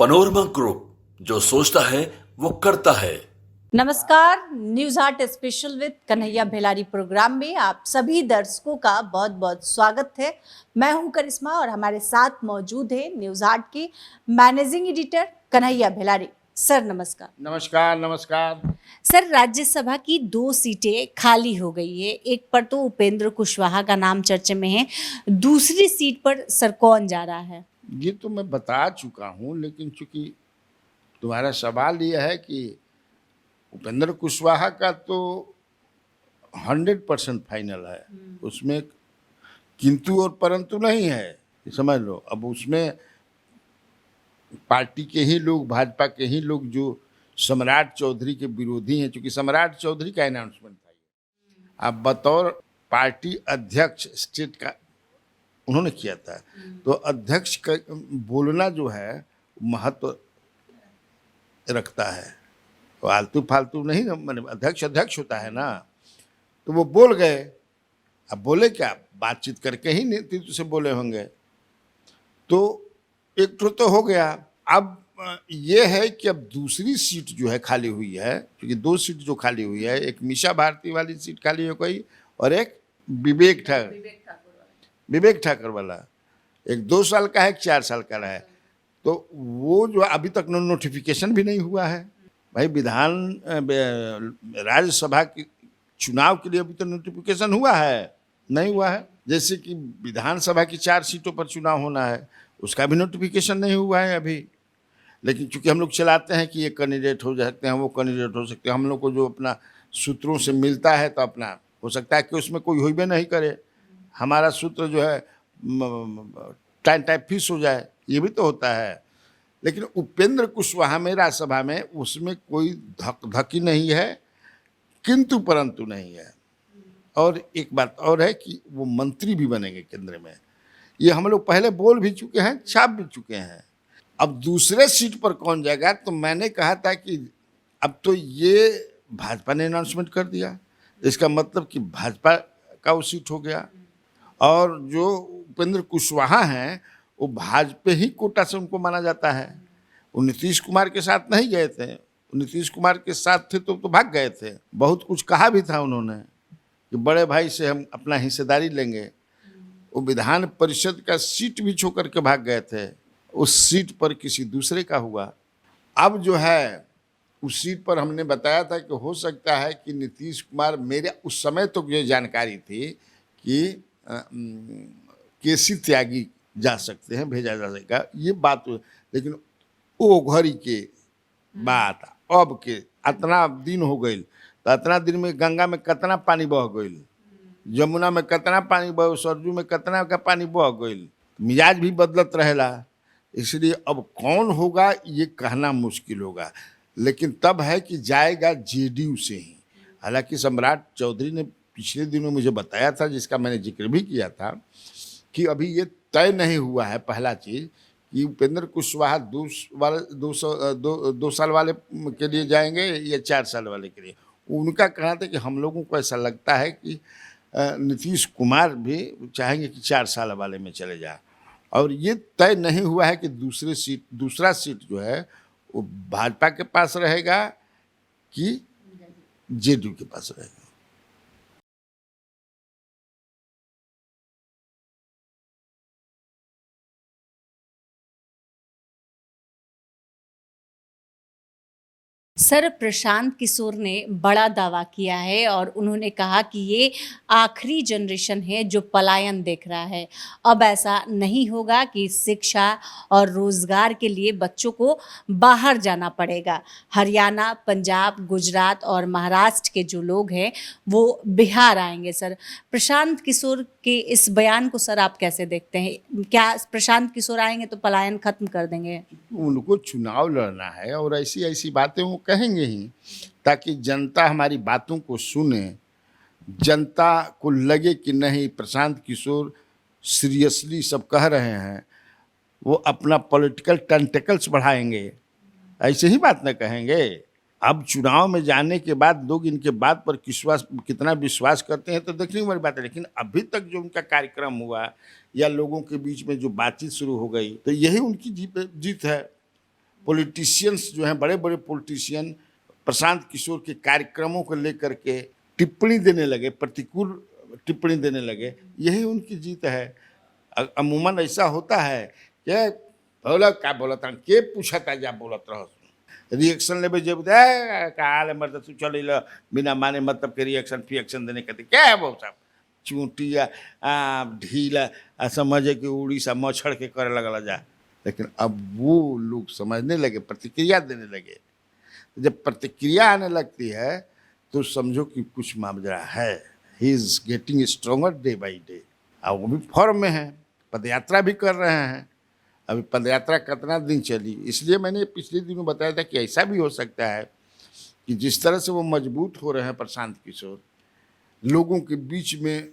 Panorama group, जो सोचता है वो करता है। नमस्कार, news art special with Kanhaiya Bhelari programme में आप सभी दर्शकों का बहुत बहुत स्वागत है। मैं हूं करिश्मा और हमारे साथ मौजूद है न्यूज आर्ट की मैनेजिंग एडिटर कन्हैया भेलारी। सर नमस्कार। नमस्कार नमस्कार। सर, राज्यसभा की 2 सीटें खाली हो गई है। एक पर तो उपेंद्र कुशवाहा का नाम चर्चे में है, दूसरी सीट पर सर कौन जा रहा है? ये तो मैं बता चुका हूँ, लेकिन चूंकि तुम्हारा सवाल ये है कि उपेंद्र कुशवाहा का तो 100% फाइनल है, उसमें किंतु और परंतु नहीं है, ये समझ लो। अब उसमें पार्टी के ही लोग, भाजपा के ही लोग जो सम्राट चौधरी के विरोधी हैं, चूंकि सम्राट चौधरी का अनाउंसमेंट था, अब बतौर पार्टी अध्यक्ष स्टेट का उन्होंने किया था, तो अध्यक्ष का बोलना जो है महत्व रखता है, फालतू फालतू नहीं ना, मैंने अध्यक्ष होता है ना, तो वो बोल गए। अब बोले क्या, बातचीत करके ही नेतृत्व से बोले होंगे, तो एक तो हो गया। अब ये है कि अब दूसरी सीट जो है खाली हुई है, क्योंकि 2 सीट जो खाली हुई है, एक मीशा भारती वाली सीट खाली हो गई और एक विवेक ठाकुर वाला, एक 2 साल का है, एक 4 साल का है। तो वो जो अभी तक नोटिफिकेशन भी नहीं हुआ है भाई, राज्यसभा के चुनाव के लिए अभी तो नोटिफिकेशन हुआ है नहीं हुआ है। जैसे कि विधानसभा की 4 सीटों पर चुनाव होना है, उसका भी नोटिफिकेशन नहीं हुआ है अभी। लेकिन चूंकि हम लोग चलाते हैं कि ये कैंडिडेट हो सकते हैं, वो कैंडिडेट हो सकते हैं, हम लोग को जो अपना सूत्रों से मिलता है, तो अपना हो सकता है कि उसमें कोई हो भी नहीं करे, हमारा सूत्र जो है टाइप फिक्स हो जाए, ये भी तो होता है। लेकिन उपेंद्र कुशवाहा में राज्यसभा में उसमें कोई धकी नहीं है, किंतु परंतु नहीं है। और एक बात और है कि वो मंत्री भी बनेंगे केंद्र में, ये हम लोग पहले बोल भी चुके हैं, छाप भी चुके हैं। अब दूसरे सीट पर कौन जाएगा, तो मैंने कहा था कि अब तो ये भाजपा ने अनाउंसमेंट कर दिया, इसका मतलब कि भाजपा का वो सीट हो गया। और जो उपेंद्र कुशवाहा हैं वो भाजपा ही कोटा से उनको माना जाता है। वो नीतीश कुमार के साथ नहीं गए थे, नीतीश कुमार के साथ थे तो भाग गए थे। बहुत कुछ कहा भी था उन्होंने कि बड़े भाई से हम अपना हिस्सेदारी लेंगे। वो विधान परिषद का सीट भी छोड़ करके भाग गए थे, उस सीट पर किसी दूसरे का हुआ। अब जो है उस सीट पर हमने बताया था कि हो सकता है कि नीतीश कुमार, मेरे उस समय तो ये जानकारी थी कि केसी त्यागी जा सकते हैं, भेजा जा सकेगा, ये बात। लेकिन वो घड़ी के बात अब के इतना दिन हो गई, तो इतना दिन में गंगा में कितना पानी बह गई, जमुना में कितना पानी बह, सरजू में कितना का पानी बह गई, मिजाज भी बदलत रहेला। इसलिए अब कौन होगा ये कहना मुश्किल होगा, लेकिन तब है कि जाएगा जेडीयू से ही। हालांकि सम्राट चौधरी ने पिछले दिनों मुझे बताया था, जिसका मैंने जिक्र भी किया था, कि अभी ये तय नहीं हुआ है पहला चीज़ कि उपेंद्र कुशवाहा 2 साल वाले के लिए जाएंगे या 4 साल वाले के लिए। उनका कहना था कि हम लोगों को ऐसा लगता है कि नीतीश कुमार भी चाहेंगे कि 4 साल वाले में चले जाए। और ये तय नहीं हुआ है कि दूसरा सीट जो है वो भाजपा के पास रहेगा कि जेडीयू के पास रहेगा। सर, प्रशांत किशोर ने बड़ा दावा किया है और उन्होंने कहा कि ये आखिरी जनरेशन है जो पलायन देख रहा है। अब ऐसा नहीं होगा कि शिक्षा और रोजगार के लिए बच्चों को बाहर जाना पड़ेगा। हरियाणा, पंजाब, गुजरात और महाराष्ट्र के जो लोग हैं वो बिहार आएंगे। सर, प्रशांत किशोर के इस बयान को सर आप कैसे देखते हैं? क्या प्रशांत किशोर आएंगे तो पलायन खत्म कर देंगे? उनको चुनाव लड़ना है और ऐसी ऐसी बातें वो कहेंगे ही, ताकि जनता हमारी बातों को सुने, जनता को लगे कि नहीं प्रशांत किशोर सीरियसली सब कह रहे हैं, वो अपना पॉलिटिकल टेंटिकल्स बढ़ाएंगे, ऐसे ही बात न कहेंगे। अब चुनाव में जाने के बाद लोग इनके बात पर कितना विश्वास करते हैं तो देखने वाली बात है। लेकिन अभी तक जो उनका कार्यक्रम हुआ या लोगों के बीच में जो बातचीत शुरू हो गई, तो यही उनकी जीत है। पॉलिटिशियंस जो हैं, बड़े बड़े पॉलिटिशियन प्रशांत किशोर के कार्यक्रमों को लेकर के टिप्पणी देने लगे, प्रतिकूल टिप्पणी देने लगे। यही उनकी जीत है। अमूमन ऐसा होता है कि बोला क्या बोला था, के पूछा था जा बोलत रहो, रिएक्शन लेवे जब कहा मर्द तू चल बिना माने मतलब के रिएक्शन देने कहते क्या है वो साहब, चूंटिया ढीला समझे कि उड़ीसा मच्छर के करे लगल जा। लेकिन अब वो लोग समझने लगे, प्रतिक्रिया देने लगे। जब प्रतिक्रिया आने लगती है तो समझो कि कुछ मामला है। He is getting stronger day by day. अब वो भी फॉर्म में है, पदयात्रा भी कर रहे हैं। अभी पदयात्रा कितना दिन चली, इसलिए मैंने पिछले दिनों बताया था कि ऐसा भी हो सकता है कि जिस तरह से वो मजबूत हो रहे हैं प्रशांत किशोर, लोगों के बीच में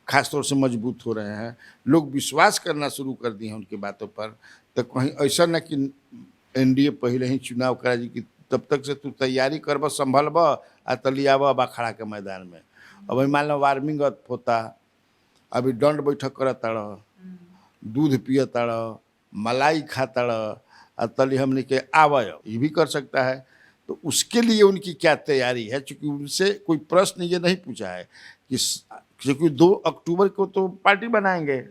खासतौर से मजबूत हो रहे हैं, लोग विश्वास करना शुरू कर दिए हैं उनकी बातों पर। तो कहीं ऐसा न कि एनडीए पहले ही चुनाव करा जी कि तब तक से तू तैयारी करब, संभलब आ तलियाब अब अखाड़ा के मैदान में। अब मान लो वार्मिंग अप होता, अभी दंड बैठक कर ताड़, दूध पिय ताड़, मलाई खा ताड़, आ तली हमने के आवय, ये भी कर सकता है। तो उसके लिए उनकी क्या तैयारी है, चूँकि उनसे कोई प्रश्न ये नहीं पूछा है कि क्योंकि 2 अक्टूबर को तो पार्टी बनाएंगे,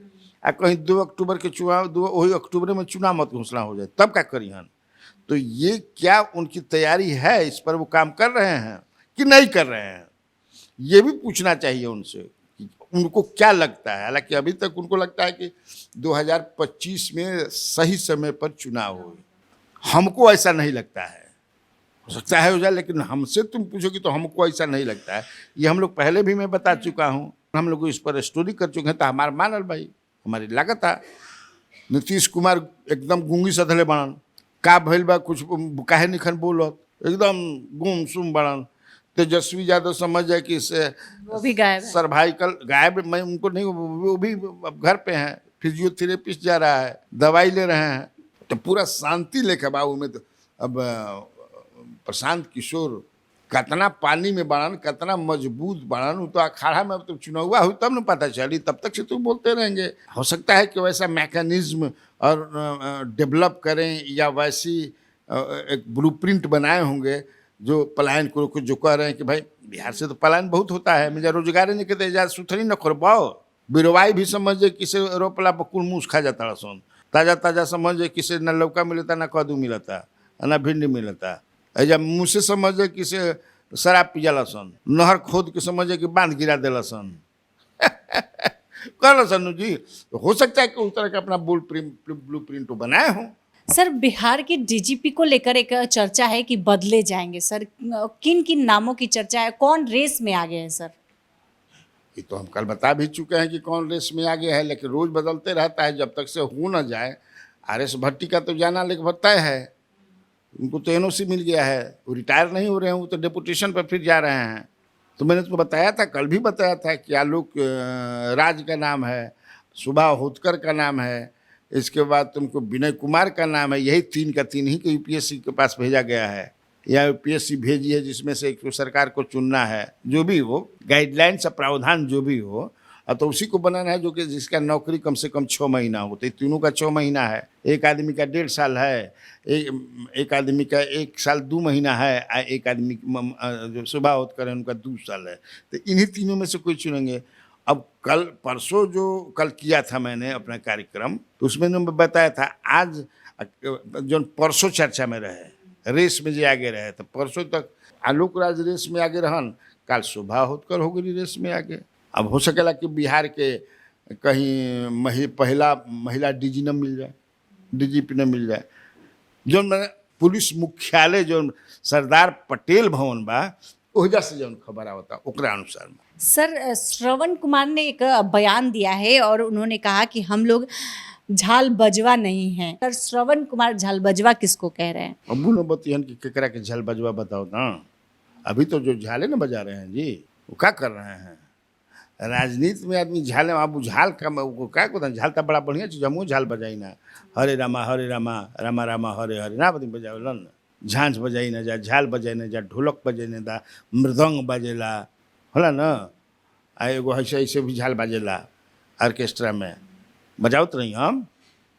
आ कहीं 2 अक्टूबर के चुनाव, वही अक्टूबर में चुनाव मत घोषणा हो जाए तब क्या करी हन। तो ये क्या उनकी तैयारी है, इस पर वो काम कर रहे हैं कि नहीं कर रहे हैं, ये भी पूछना चाहिए उनसे कि उनको क्या लगता है। हालांकि अभी तक उनको लगता है कि 2025 में सही समय पर चुनाव हो, हमको ऐसा नहीं लगता है। हो सकता है हो जाए, लेकिन हमसे तुम पूछोगी तो हमको ऐसा नहीं लगता है। ये हम लोग पहले भी मैं बता चुका हूँ, हम लोग इस पर स्टोरी कर चुके हैं। तो हमारा मानल भाई, हमारी लागत था नीतीश कुमार एकदम गूंगी सधले बनन, का भइल बा कुछ काहे निखन बोलत, एकदम गुमसुम बनन। तेजस्वी यादव समझ जाए कि इससे वो भी गायब है। सर्वाइकल गायब, मैं उनको नहीं, वो भी अब घर पे हैं, फिजियोथेरेपिस्ट जा रहा है, दवाई ले रहे हैं। तो पूरा शांति लेके बाबू में। तो अब प्रशांत किशोर कितना पानी में बढ़ान, कितना मजबूत बढ़ान, तो अखाड़ा में अब तो चुनाव हुई तब न पता चली, तब तक से तो बोलते रहेंगे। हो सकता है कि वैसा मैकेनिज्म और डेवलप करें या वैसी एक ब्लूप्रिंट बनाए होंगे जो पलायन को जो कह रहे हैं कि भाई बिहार से तो पलायन बहुत होता है, मुझे रोजगार नहीं कहते जा सुथरी न करवाओ, बिरवाई भी समझे किसे रोपला बकुल मूस खा जाता सन, ताज़ा ताज़ा समझे किसे न लौका मिलता न कद्दू मिलता न भिंडी मिलता, ऐजा मुँह से समझे किसे शराब पियाला सन, नहर खोद के समझे कि बांध गिरा दिला सन कहला सन जी। हो सकता है कि उस तरह का अपना ब्लू प्रिंट बनाए हों। सर, बिहार के डीजीपी को लेकर एक चर्चा है कि बदले जाएंगे। सर, किन किन नामों की चर्चा है, कौन रेस में आगे है? सर, ये तो हम कल बता भी चुके हैं कि कौन रेस में आगे है, लेकिन रोज बदलते रहता है जब तक से हो न जाए। आर.एस. भट्टी का तो जाना लेकर तय है, उनको तो एनओसी मिल गया है, वो रिटायर नहीं हो रहे हैं, वो तो डेपुटेशन पर फिर जा रहे हैं। तो मैंने तो बताया था, कल भी बताया था कि आलोक राज का नाम है, सुभा होतकर का नाम है, इसके बाद तुमको विनय कुमार का नाम है। यही 3 का 3 ही को यूपीएससी के पास भेजा गया है, या यूपीएससी भेजी है, जिसमें से एक सरकार को चुनना है। जो भी हो, गाइडलाइंस प्रावधान जो भी हो, अब तो उसी को बनाना है जो कि जिसका नौकरी कम से कम 6 महीना हो। तो तीनों का 6 महीना है, एक आदमी का 1.5 साल है, एक आदमी का 1 साल 2 महीना है, एक आदमी जो सुबह होत करें उनका 2 साल है। तो इन्हीं तीनों में से कोई चुनेंगे। अब कल परसों जो कल किया था मैंने अपना कार्यक्रम, तो उसमें मैं बताया था आज जो परसों चर्चा में रहे, रेस में जो आगे रहे, तो परसों तक आलोक राज रेस में आगे रहन, कल सुबह होकर हो गई रेस में आगे। अब हो सकेला कि बिहार के कहीं पहला महिला डीजी न मिल जाए, डीजीपी न मिल जाए। जो मैंने पुलिस मुख्यालय जो सरदार पटेल भवन बा, ओहिजा से जो खबर आवता ओकरा अनुसार में। सर, श्रवण कुमार ने एक बयान दिया है और उन्होंने कहा कि हम लोग झाल बजवा नहीं हैं। सर, श्रवण कुमार झाल बजवा किसको कह रहे हैं? अबू न बतियन की केकरा के झाल बजवा बताओ ना। अभी तो जो झाले न बजा रहे हैं जी, वो क्या कर रहे हैं? राजनीति में आदमी झाले, अब झाल का वो क्या को झाल तो बड़ा बढ़िया चीज, हमू झाल बजाई ना, हरे रामा रामा रामा हरे हरे ना बदी बजावलन, झांझ बजाई ना जा, झाल बजाई ना जा, ढोलक बजाई ना जा, मृदंग बजेला होला ना, आ एगो ऐसे ऐसे भी झाल बजेला ऑर्केस्ट्रा में, बजावत रही हम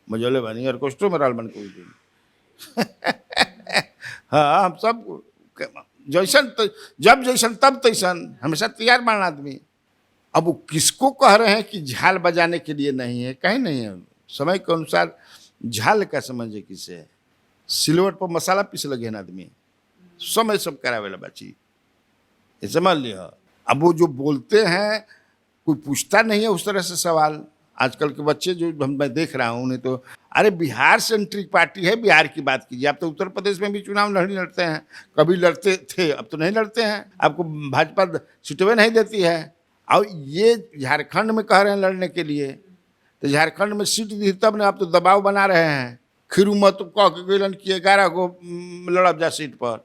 बजौले बनी ऑर्केस्ट्रो में रहल बन कोई दिन हाँ, हम सब जैसन जब जैसन तब तैसन, हमेशा तैयार बान आदमी। अब वो किसको कह रहे हैं कि झाल बजाने के लिए नहीं है, कहीं नहीं है। समय के अनुसार झाल का समझे किसे, सिलवट पर मसाला पीस लगे हैं आदमी, समय सब करावेला बाची, ये समझ लिया। अब वो जो बोलते हैं कोई पूछता नहीं है उस तरह से सवाल। आजकल के बच्चे जो मैं देख रहा हूँ उन्हें तो, अरे बिहार सेंट्रिक पार्टी है, बिहार की बात कीजिए। आप तो उत्तर प्रदेश में भी चुनाव नहीं लड़ते हैं, कभी लड़ते थे, अब तो नहीं लड़ते हैं। आपको भाजपा सीटें नहीं देती है, और ये झारखंड में कह रहे हैं लड़ने के लिए, तो झारखंड में सीट दी तब ना, आप तो दबाव बना रहे हैं। खीरू महतो कह के गलन किए 11 को लड़ब जा सीट पर,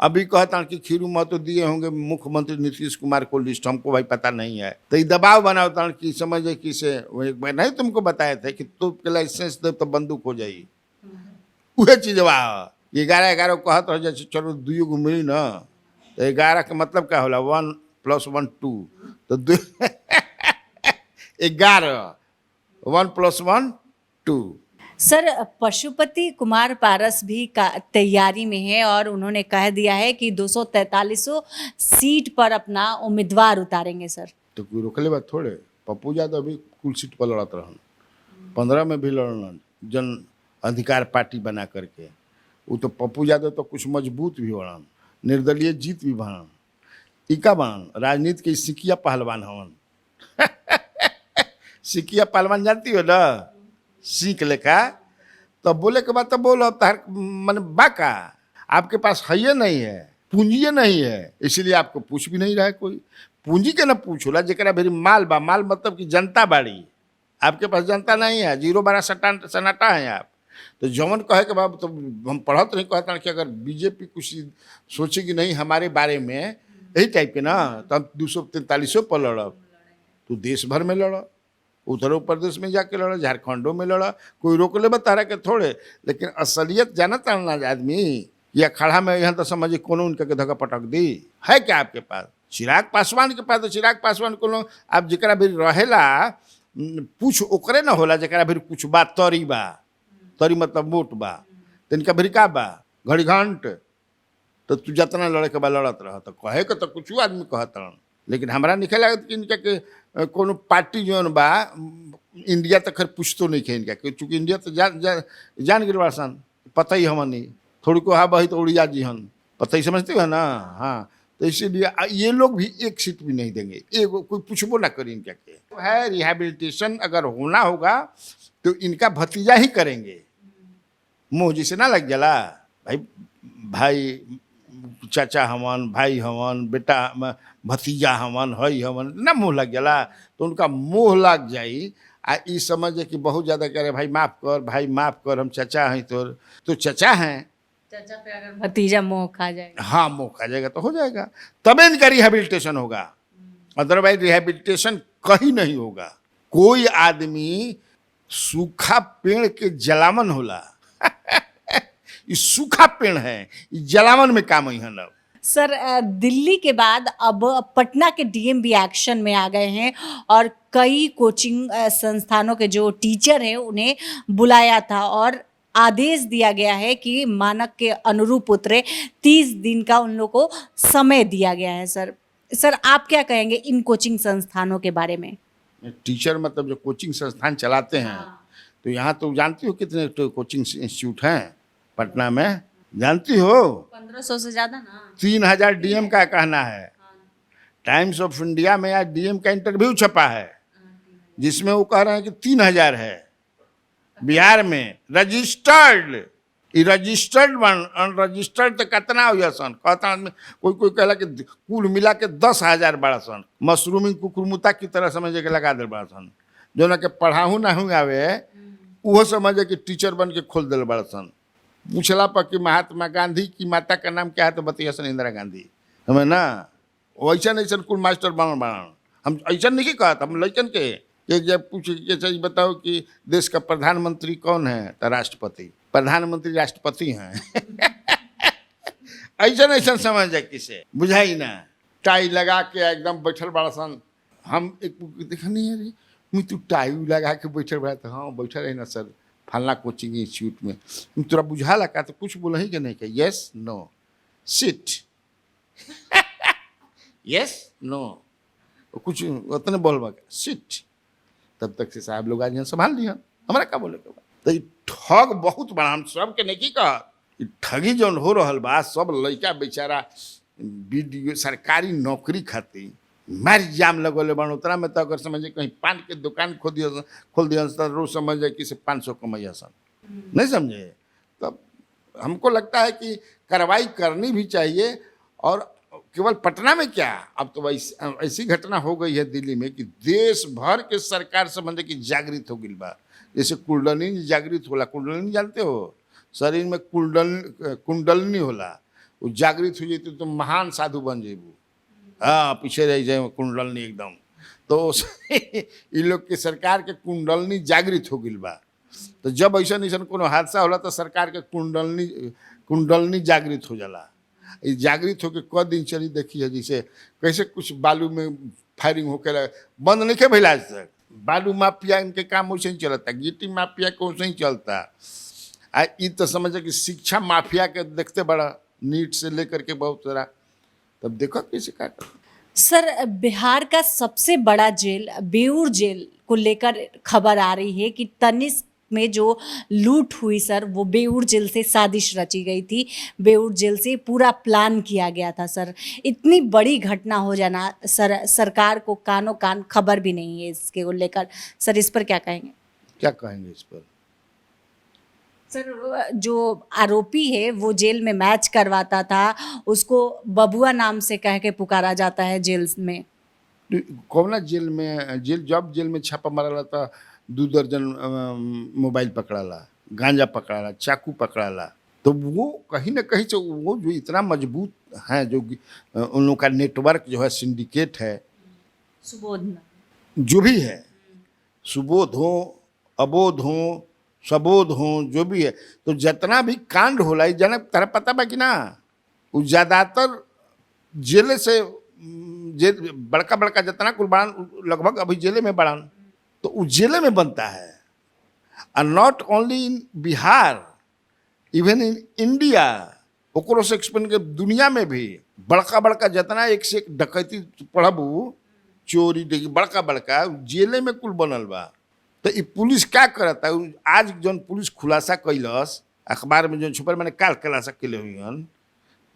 अभी कहता कि खीरू महतो दिए होंगे मुख्यमंत्री नीतीश कुमार को लिस्ट, हमको भाई पता नहीं है। तो ये दबाव बनाता कि समझे कि से वो एक बार नहीं तुमको बताए थे कि तुम के लाइसेंस दे तो बंदूक हो जाई, वह चीज वाह 11 कहत रह जैसे चलो 2 गो मिली ना, तो 11 का मतलब क्या होला, 1 + 1 2, तो 11, 1 + 1 2। सर पशुपति कुमार पारस भी का तैयारी में है और उन्होंने कह दिया है कि 243 सीट पर अपना उम्मीदवार उतारेंगे सर। तो कोई रोकले बात थोड़े, पप्पू यादव अभी कुल सीट पर लड़त रहन, 15 में भी लड़न जन अधिकार पार्टी बना करके। वो तो पप्पू यादव तो कुछ मजबूत भी होड़न, निर्दलीय जीत भी बनन, इका बनन, राजनीति के सिकिया पहलवान हवन। सिकिया पहलवान जानती हो ना, सीख लेखा, तो बोले के बाद तो बोलो, तार मन बाका आपके पास है ये नहीं है, पूंजी नहीं है, इसलिए आपको पूछ भी नहीं रहा है कोई। पूंजी के ना पूछोला जरा भेरी माल बा, माल मतलब कि जनता बाड़ी, आपके पास जनता नहीं है, 0-12 सन्नाटा है आप। तो जौन कहे के बाद तो हम पढ़त नहीं कहता कि अगर बीजेपी कुछ सोचेगी नहीं हमारे बारे में, यही टाइप के ना, तो हम 243 पर लड़ब। तो देश भर में लड़, उत्तर प्रदेश में जाके लड़ा, झारखंडों में लड़ा, कोई रोक ले बता रहा के थोड़े। लेकिन असलियत जाना ताना आदमी, या खड़ा में यहाँ तो समझिए कोनो उनके धक्का पटक दी है क्या आपके पास। चिराग पासवान के पास तो चिराग पासवान को आप जरा भी रहेला पूछ ओकरे ना होला, जरा भी कुछ बात तरी बा, तरी मतलब मोट बा, तो इनका भी का बा घड़ी घंट, तो तू जितना लड़े के बा लड़त रह, तो कहे के तो कुछ आदमी कहत। लेकिन हमारा निकल लगता कि इनका के कोनो पार्टी जो बा इंडिया तक खैर पूछतो नहीं है इनका, चूँकि इंडिया तो जान गिर बासन, पता ही हम नहीं, थोड़ी को हाँ बही तो उड़िया जी हन, पता ही समझते हो ना। हाँ, तो इसीलिए ये लोग भी एक सीट भी नहीं देंगे, एक कोई पूछबो ना करें इनका के है। रिहेबिलिटेशन अगर होना होगा तो इनका भतीजा ही करेंगे, मुँह जिसे ना लग जला भाई, भाई चाचा हवन, भाई हवन, बेटा भतीजा हवन, हई हवन, ना मुँह लग गया तो उनका मुँह लग जाई। आ ई समझे कि बहुत ज़्यादा कह रहे भाई माफ़ कर, भाई माफ़ कर, हम चाचा हैं तोर, तो चाचा हैं, चाचा पे अगर भतीजा मोह खा जाएगा, हाँ मोह खा जाएगा तो हो जाएगा, तबे इनका रिहेबिलिटेशन होगा, अदरवाइज रिहेबिलिटेशन कहीं नहीं होगा। कोई आदमी सूखा पेड़ के जलावन होला ये सूखा पेड़ है, ये जलावन में काम ही है ना। सर दिल्ली के बाद अब पटना के डीएम भी एक्शन में आ गए हैं और कई कोचिंग संस्थानों के जो टीचर हैं उन्हें बुलाया था और आदेश दिया गया है कि मानक के अनुरूप उतरे, 30 दिन का उन लोगों को समय दिया गया है। सर आप क्या कहेंगे इन कोचिंग संस्थानों के बारे में। टीचर मतलब जो कोचिंग संस्थान चलाते हैं, तो यहाँ तो जानती हो कितने कोचिंग इंस्टीट्यूट हैं पटना में, जानती हो 1500 से ज्यादा ना, 3000 डीएम का कहना है। टाइम्स ऑफ इंडिया में आज डीएम का इंटरव्यू छपा है जिसमें वो कह रहे हैं कि 3000 है बिहार में रजिस्टर्ड। रजिस्टर्ड अनरजिस्टर्ड तो कितना हो सन, कहता आदमी कोई कहला कि कुल मिला के 10,000 बड़ा सन, मशरूमिंग कुकुरमुता की तरह समझे के लगा दे बड़ा सन, जो ना के पढ़ाहू ना हूँ आवे वो समझे कि टीचर बन के खोल दे बड़ा सन। पूछला पर कि महात्मा गांधी की माता का नाम क्या है तो बतिया सन इंदिरा गांधी, हमें ना वैसा नहीं कुल मास्टर बनन बनन, हम ऐसा नहीं कहता, हम लड़कन के जब पूछ के चाहिए बताओ कि देश का प्रधानमंत्री कौन है तो राष्ट्रपति, प्रधानमंत्री राष्ट्रपति हैं। ऐसा ऐसा समझ जाए किसे बुझाई ना, टाई लगा के एकदम बैठल बड़ा सन। हम एक देखा नहीं है मैं तू टाई लगा के बैठल बड़ा, तो हाँ बैठल है ना सर, फलना कोचिंग इंस्टीट्यूट में। तोरा बुझाला का तो कुछ बोल ही के नहीं के yes no sit yes no कुछ उतने बोलबा सिट। तब तक से साहब लोग आज संभाल लिया हमारा का बोले के बा। तो ई ठग बहुत बड़ा हम सबके नहीं की कह ई ठगी जौन हो रहल बा सब लड़का बेचारा वीडियो सरकारी नौकरी खातिर मार जाम लगल बन उतना में तो अगर समझे कहीं पान के दुकान खोल दिया तो रोज समझ जाए कि से 500 कमैया सन नहीं समझे। तब हमको लगता है कि कार्रवाई करनी भी चाहिए। और केवल पटना में क्या अब तो ऐसी घटना हो गई है दिल्ली में कि देश भर के सरकार समझे कि जागृत हो गई बा। जैसे कुंडलिनी जागृत होला, कुंडलिनी जानते हो शरीर में कुंडलिनी होला, वो जागृत हो जाती तो महान साधु बन जेबू। हाँ पीछे रह जाए कुंडलिनी एकदम। तो इन लोग के सरकार के कुंडलिनी जागृत हो गई बा। तो जब ऐसा नहीं कोनो हादसा होला तो सरकार के कुंडलिनी जागृत हो जाला। ये जागृत होकर क दिन चली देखी है जैसे कैसे कुछ बालू में फायरिंग होकर बंद नहीं के भैया आज तक। बालू माफिया इनके काम वैसे ही चलता, गिट्टी माफिया को वैसे ही चलता। ये तो समझे कि शिक्षा माफिया के देखते बड़ा नीट से लेकर के बहुत सारा। तब देखो कैसे क्या सर बिहार का सबसे बड़ा जेल बेऊर जेल को लेकर खबर आ रही है कि तनिष्क में जो लूट हुई सर वो बेऊर जेल से साजिश रची गई थी, बेऊर जेल से पूरा प्लान किया गया था। सर इतनी बड़ी घटना हो जाना सर सरकार को कानों कान खबर भी नहीं है इसके को लेकर। सर इस पर क्या कहेंगे? क्या कहेंगे इस पर? सर जो आरोपी है वो जेल में मैच करवाता था, उसको बबुआ नाम से कह के पुकारा जाता है जेल में। कौना जेल में जब जेल में छापा मारा था 2 दर्जन मोबाइल पकड़ाला, गांजा पकड़ाला, चाकू पकड़ाला। तो वो कहीं ना कहीं से वो जो इतना मजबूत है जो उन लोगों का नेटवर्क जो है सिंडिकेट है सुबोध जो भी है, सुबोध हो अबोध हो सबोध हो जो भी है, तो जितना भी कांड होला जाने तरह पता बा कि ना वो ज़्यादातर जेले से बड़का बड़का जितना कुल बड़ान लगभग अभी जेले में बड़ान तो वो जेले में बनता है। और not only in Bihar even in India ओकरो से एक्सपेंड के दुनिया में भी बड़का बड़का जितना एक से एक डकैती पढ़बू चोरी देखी बड़का बड़का जेले में कुल बनल बा। तो ये पुलिस क्या करता है आज जौन पुलिस खुलासा कैलस अखबार में जो छुपल मैंने काल खुलासा कैले हुई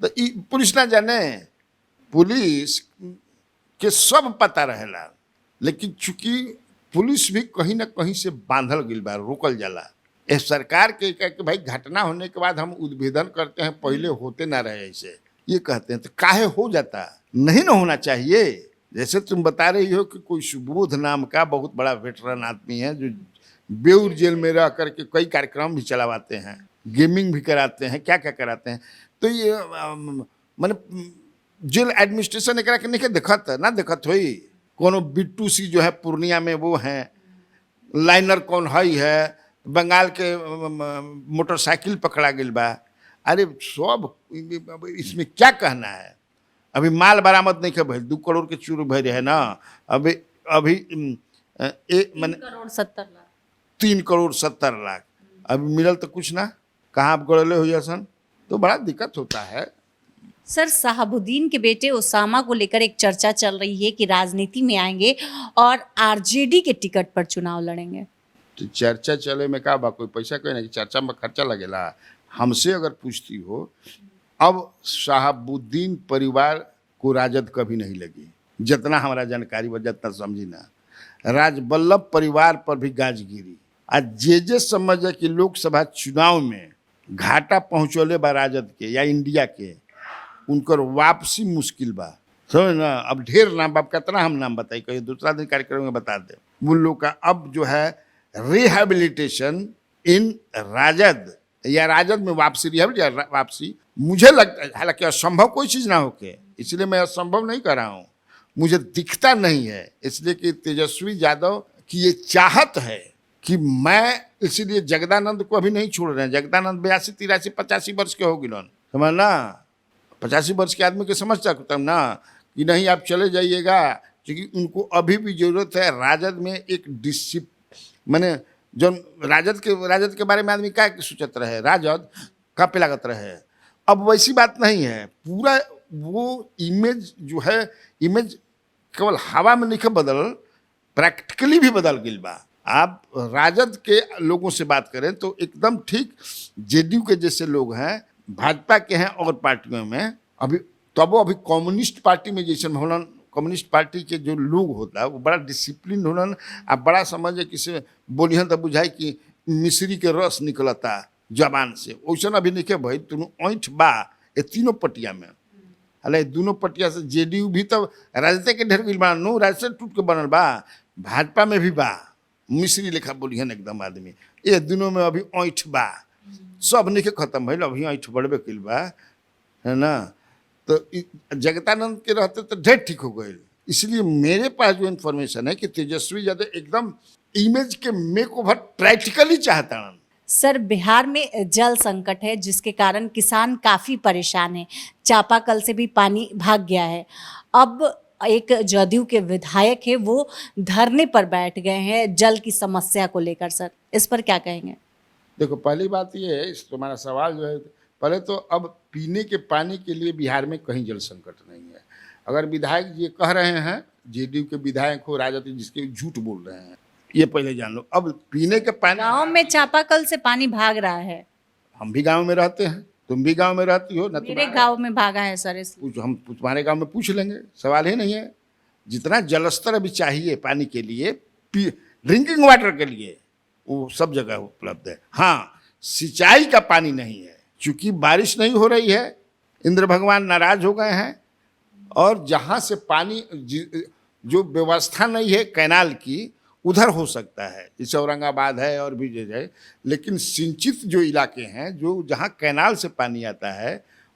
तो ये पुलिस ना जाने पुलिस के सब पता रहेला। लेकिन चूंकि पुलिस भी कहीं ना कहीं से बांधल गई बा, रोकल जाला। इस सरकार के कह के भाई घटना होने के बाद हम उद्भेदन करते हैं, पहले होते ना रहे ऐसे ये कहते हैं। तो काहे हो जाता नहीं ना होना चाहिए। जैसे तुम बता रही हो कि कोई सुबोध नाम का बहुत बड़ा वेटरन आदमी है जो बेऊर जेल में रह करके कई कार्यक्रम भी चलावाते हैं, गेमिंग भी कराते हैं, क्या क्या कराते हैं। तो ये मैंने जेल एडमिनिस्ट्रेशन एक नहीं देखत ना देखत हुई कोनो बिट्टू सी जो है पूर्णिया में वो हैं, लाइनर कौन है बंगाल के मोटरसाइकिल पकड़ा गई बा। अरे सब इसमें क्या कहना है। अभी माल बरामद नहीं कर भाई 2 करोड़ के चूर भर है ना। अभी अभी 3 करोड़ 70 लाख अभी मिलल तो कुछ ना कहाँ आप गड़ले हो जासन। तो बड़ा दिक्कत होता है। सर शहाबुद्दीन के बेटे उसामा को लेकर एक चर्चा चल रही है कि राजनीति में आएंगे और आरजेडी के टिकट पर चुनाव लड़ेंगे। तो चर्चा चले में का बा कोई पैसा कोई नहीं, चर्चा में खर्चा लगेला। हमसे अगर पूछती हो अब शहाबुद्दीन परिवार को राजद कभी नहीं लगी जितना हमारा जानकारी बा जितना समझी ना। राजबल्लभ परिवार पर भी गाज गिरी। आज जे समझे कि लोकसभा चुनाव में घाटा पहुँचौले बा राजद के या इंडिया के उनकर वापसी मुश्किल बा। समझ ना। अब ढेर नाम बाप कितना हम नाम बताई कहीं दूसरा दिन कार्यक्रम में बता दे। उन लोग का अब जो है रिहेबिलिटेशन इन राजद या राजद में वापसी वापसी मुझे लगता है, हालांकि असंभव कोई चीज़ ना होके इसलिए मैं असंभव नहीं कर रहा हूँ, मुझे दिखता नहीं है। इसलिए कि तेजस्वी यादव की ये चाहत है कि मैं इसीलिए जगदानंद को अभी नहीं छोड़ रहे हैं। जगदानंद 82, 83, 85 वर्ष के हो गए समझ ना। 85 वर्ष के आदमी के समझ सकता हूँ ना कि नहीं आप चले जाइएगा, क्योंकि उनको अभी भी जरूरत है राजद में एक माने जो राजद के बारे में आदमी क्या सोचत रहे, राजद का पे लागत रहे। अब वैसी बात नहीं है। पूरा वो इमेज जो है, इमेज केवल हवा में नहीं बदल, प्रैक्टिकली भी बदल गई बा। आप राजद के लोगों से बात करें तो एकदम ठीक जेडीयू के जैसे लोग हैं, भाजपा के हैं और पार्टियों में अभी अभी कम्युनिस्ट पार्टी में जैसे होलन, कम्युनिस्ट पार्टी के जो लोग होता है वो बड़ा डिसिप्लिन होलन। आप बड़ा समझे किसी बोलिहन तो बुझाई कि मिश्री के रस निकलता जबान से, वैसा अभी नहीं भाई। तुम ऐठ बा ये तीनों पटिया में, हालांकि दोनों पटिया से जेडीयू भी तो राजद के ढेर बा नो, राजद टूट के बनल बा, भाजपा में भी बा, मिश्री लेखा बोलिहन एकदम आदमी। ये दोनों में अभी ऐठ बा, सब नहीं खत्म भइल, अभी ऐठ बढ़बे कइल बा, है ना। तो जगतानंद के रहते तो ढेर ठीक हो गए। इसलिए मेरे पास जो इन्फॉर्मेशन है कि तेजस्वी यादव एकदम इमेज के मेक ओवर प्रैक्टिकली चाहता है। सर, बिहार में जल संकट है जिसके कारण किसान काफ़ी परेशान हैं। चापाकल से भी पानी भाग गया है। अब एक जदयू के विधायक है वो धरने पर बैठ गए हैं जल की समस्या को लेकर। सर, इस पर क्या कहेंगे? देखो, पहली बात ये है, इस तुम्हारा सवाल जो है, पहले तो अब पीने के पानी के लिए बिहार में कहीं जल संकट नहीं है। अगर विधायक ये कह रहे हैं, जेडीयू के विधायक हो, राजद जिसके झूठ बोल रहे हैं, ये पहले जान लो। अब पीने के पानी, गांव में चापाकल से पानी भाग रहा है। हम भी गांव में रहते हैं, तुम भी गांव में रहती हो ना। मेरे गांव में भागा है सर, इसलिए हम तुम्हारे गांव में पूछ लेंगे, सवाल ही नहीं है। जितना जलस्तर अभी चाहिए पानी के लिए, ड्रिंकिंग वाटर के लिए, वो सब जगह उपलब्ध है। हाँ, सिंचाई का पानी नहीं है, क्योंकि बारिश नहीं हो रही है, इंद्र भगवान नाराज हो गए हैं। और जहाँ से पानी जो व्यवस्था नहीं है कैनाल की, उधर हो सकता है, जैसे औरंगाबाद है और भी जगह। लेकिन सिंचित जो इलाके हैं, जो जहाँ कैनाल से पानी आता है,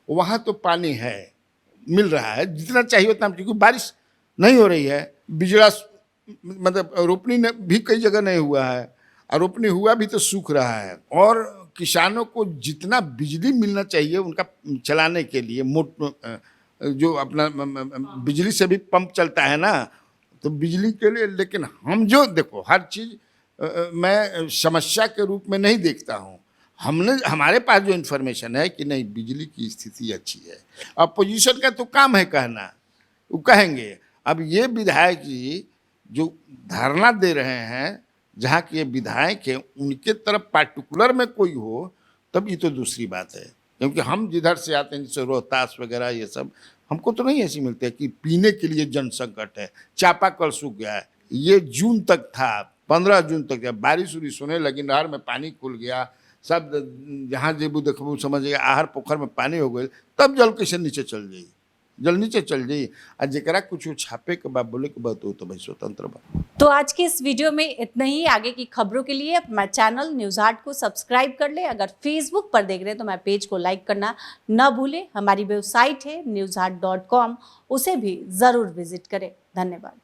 वहाँ तो पानी है, मिल रहा है जितना चाहिए उतना, क्योंकि बारिश नहीं हो रही है। बिजला मतलब रोपनी भी कई जगह नहीं हुआ है, और रोपनी हुआ भी तो सूख रहा है। और किसानों को जितना बिजली मिलना चाहिए उनका चलाने के लिए, जो अपना बिजली से भी पंप चलता है ना, तो बिजली के लिए। लेकिन हम जो देखो, हर चीज़ मैं समस्या के रूप में नहीं देखता हूँ। हमारे पास जो इन्फॉर्मेशन है कि नहीं, बिजली की स्थिति अच्छी है। अपोजिशन का तो काम है कहना, वो कहेंगे। अब ये विधायक जी जो धरना दे रहे हैं, जहाँ के विधायक हैं, उनके तरफ पार्टिकुलर में कोई हो तब ये तो दूसरी बात है। क्योंकि हम जिधर से आते हैं, जैसे रोहतास वगैरह, ये सब हमको तो नहीं ऐसी मिलती है कि पीने के लिए जन संकट है, चापाकल सूख गया है। ये जून तक था, 15 जून तक जब बारिश उरिश होने लगी, नहर में पानी खुल गया, सब जहाँ जेबू देखबू समझिए आहर पोखर में पानी हो गई, तब जल कैसे नीचे चल जाई, जल नीचे चल जाई। और जरा कुछ छापे के बाद बोले के बाद तो भाई स्वतंत्र बा। तो आज के इस वीडियो में इतना ही। आगे की खबरों के लिए अपना चैनल न्यूज़ हाट को सब्सक्राइब कर ले। अगर फेसबुक पर देख रहे हैं तो हमारे पेज को लाइक करना न भूलें। हमारी वेबसाइट है newshat.com, उसे भी ज़रूर विजिट करें। धन्यवाद।